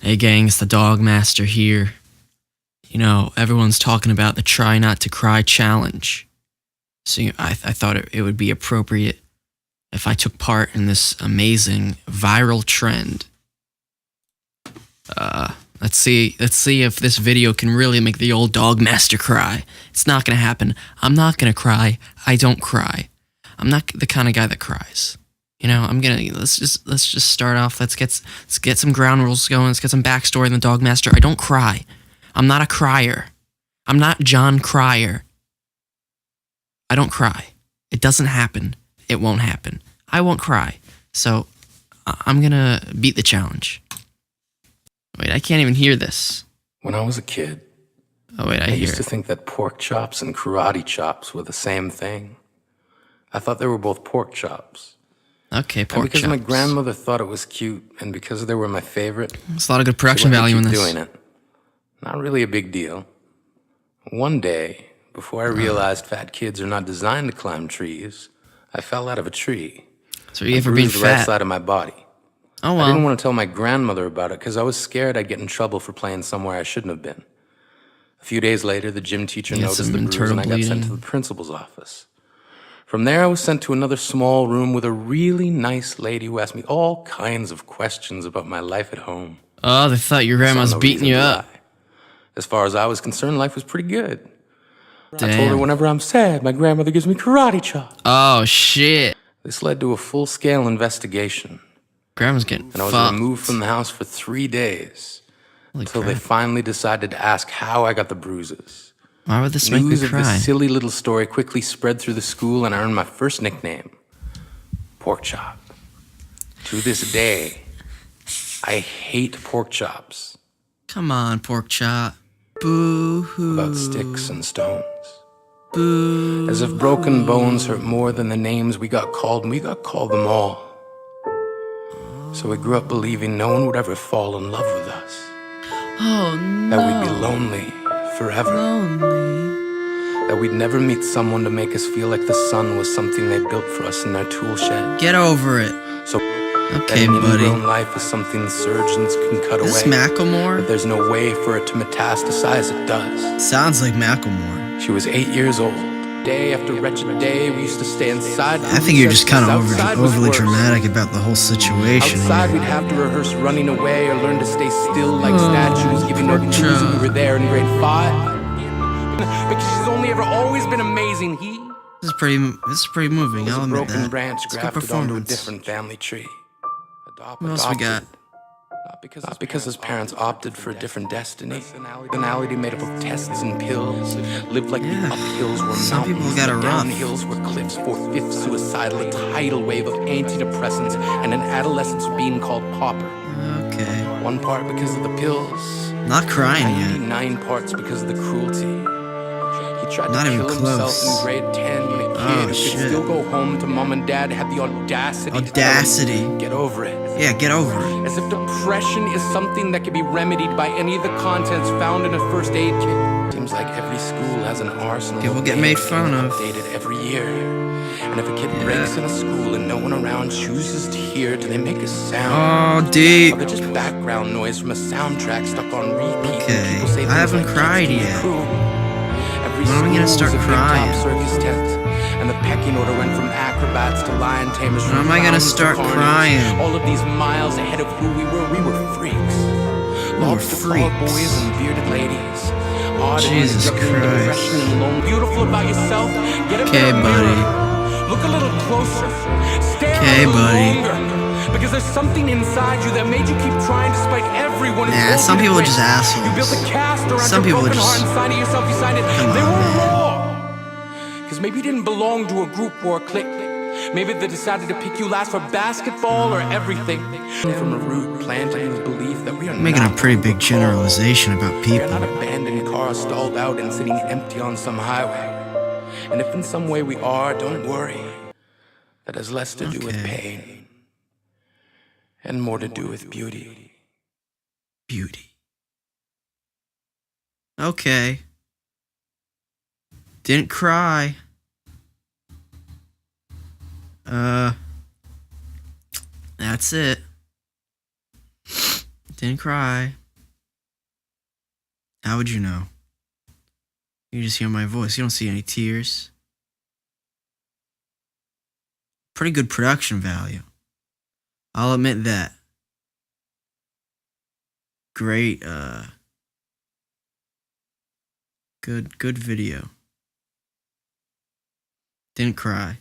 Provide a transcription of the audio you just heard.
Hey gang, it's the Dogmaster here. You know, everyone's talking about the Try Not to Cry challenge. So I thought it would be appropriate if I took part in this amazing viral trend. Let's see if this video can really make the old Dogmaster cry. It's not gonna happen. I'm not gonna cry. I don't cry. I'm not the kind of guy that cries. You know, let's just start off. Let's get some ground rules going. Let's get some backstory in the Dogmaster. I don't cry. I'm not a crier. I'm not John Cryer. I don't cry. It doesn't happen. It won't happen. I won't cry. So I'm gonna beat the challenge. Wait, I can't even hear this. When I was a kid, I used to think that pork chops and karate chops were the same thing. I thought they were both pork chops. Okay, pork and because chops. my grandmother thought it was cute, and because they were my favorite, there's a lot of good production value in this. Doing it. Not really a big deal. One day, before I realized fat kids are not designed to climb trees, I fell out of a tree. So you for being the fat? Right side of my body. Oh well. I didn't want to tell my grandmother about it because I was scared I'd get in trouble for playing somewhere I shouldn't have been. A few days later, the gym teacher noticed the bruise and I got sent to the principal's office. From there, I was sent to another small room with a really nice lady who asked me all kinds of questions about my life at home. Oh, they thought your grandma's beating you up. As far as I was concerned, life was pretty good. Damn. I told her whenever I'm sad, my grandmother gives me karate chops. Oh, shit. This led to a full-scale investigation. Grandma's getting And I was removed from the house for 3 days. Until they finally decided to ask how I got the bruises. Why would this make me cry? News of this silly little story quickly spread through the school, and I earned my first nickname, Porkchop. To this day, I hate pork chops. Come on, Porkchop. Boo-hoo. About sticks and stones. Boo. As if broken bones hurt more than the names we got called, and we got called them all. So we grew up believing no one would ever fall in love with us. Oh, no. That we'd be lonely forever. That we'd never meet someone to make us feel like the sun was something they built for us in their tool shed. Get over it. So okay, that buddy. ingrown life is something surgeons can cut away. Is this Macklemore? But there's no way for it to metastasize. It does. Sounds like Macklemore. She was 8 years old. Day after wretched day, we used to stay inside. I think you're just kind of overly dramatic about the whole situation. Outside, we'd have to rehearse running away or learn to stay still like statues, giving no clues that we were there in grade 5. Because she's only ever always been amazing. This is pretty moving. I'll admit that. Broken branch it's grafted onto a different family tree. What else we got? Not because his parents opted for a different destiny. Personality made up of tests and pills. Lived like the uphills were Some mountains, people got it rough. downhills were cliffs. 4/5 suicidal, a tidal wave of antidepressants, and an adolescence being called pauper. Okay. 1 part because of the pills. Not crying yet. 9 parts because of the cruelty. He tried Not to even kill close. himself in grade 10 when a kid who could still go home to mom and dad had the audacity to tell him, get over it. Yeah, get over it. As if depression is something that can be remedied by any of the contents found in a first aid kit. Seems like every school has an arsenal. It will get made fun of. Updated every year. And if a kid breaks in a school and no one around chooses to hear, do they make a sound? Oh, deep. Or they're just background noise from a soundtrack stuck on repeat. Okay, People say I haven't like, cried yet. Every when am I gonna start crying? Circus tent, and the pecking order went from acrobats to lion tamers. When am I gonna start crying? All of these miles ahead of who we were freaks. Lobster-clawed boys and bearded ladies. Jesus Christ. Beautiful about yourself. Get okay, buddy. Look a little closer. Stare okay, buddy. Longer. Because there's something inside you that made you keep trying despite everyone. Nah, some people are just assholes. You built a cast around some your people broken are just... heart inside of yourself. You signed it. They were wrong. Because maybe you didn't belong to a group or a clique. Maybe they decided to pick you last for basketball or everything. From a root planted in the belief that we are making a pretty big generalization about people. We are not abandoned cars stalled out and sitting empty on some highway. And if in some way we are, don't worry. That has less to do with pain and more to do with beauty. Beauty. Okay. Didn't cry. That's it. Didn't cry. How would you know? You just hear my voice. You don't see any tears. Pretty good production value. I'll admit that. Great, good video. Didn't cry.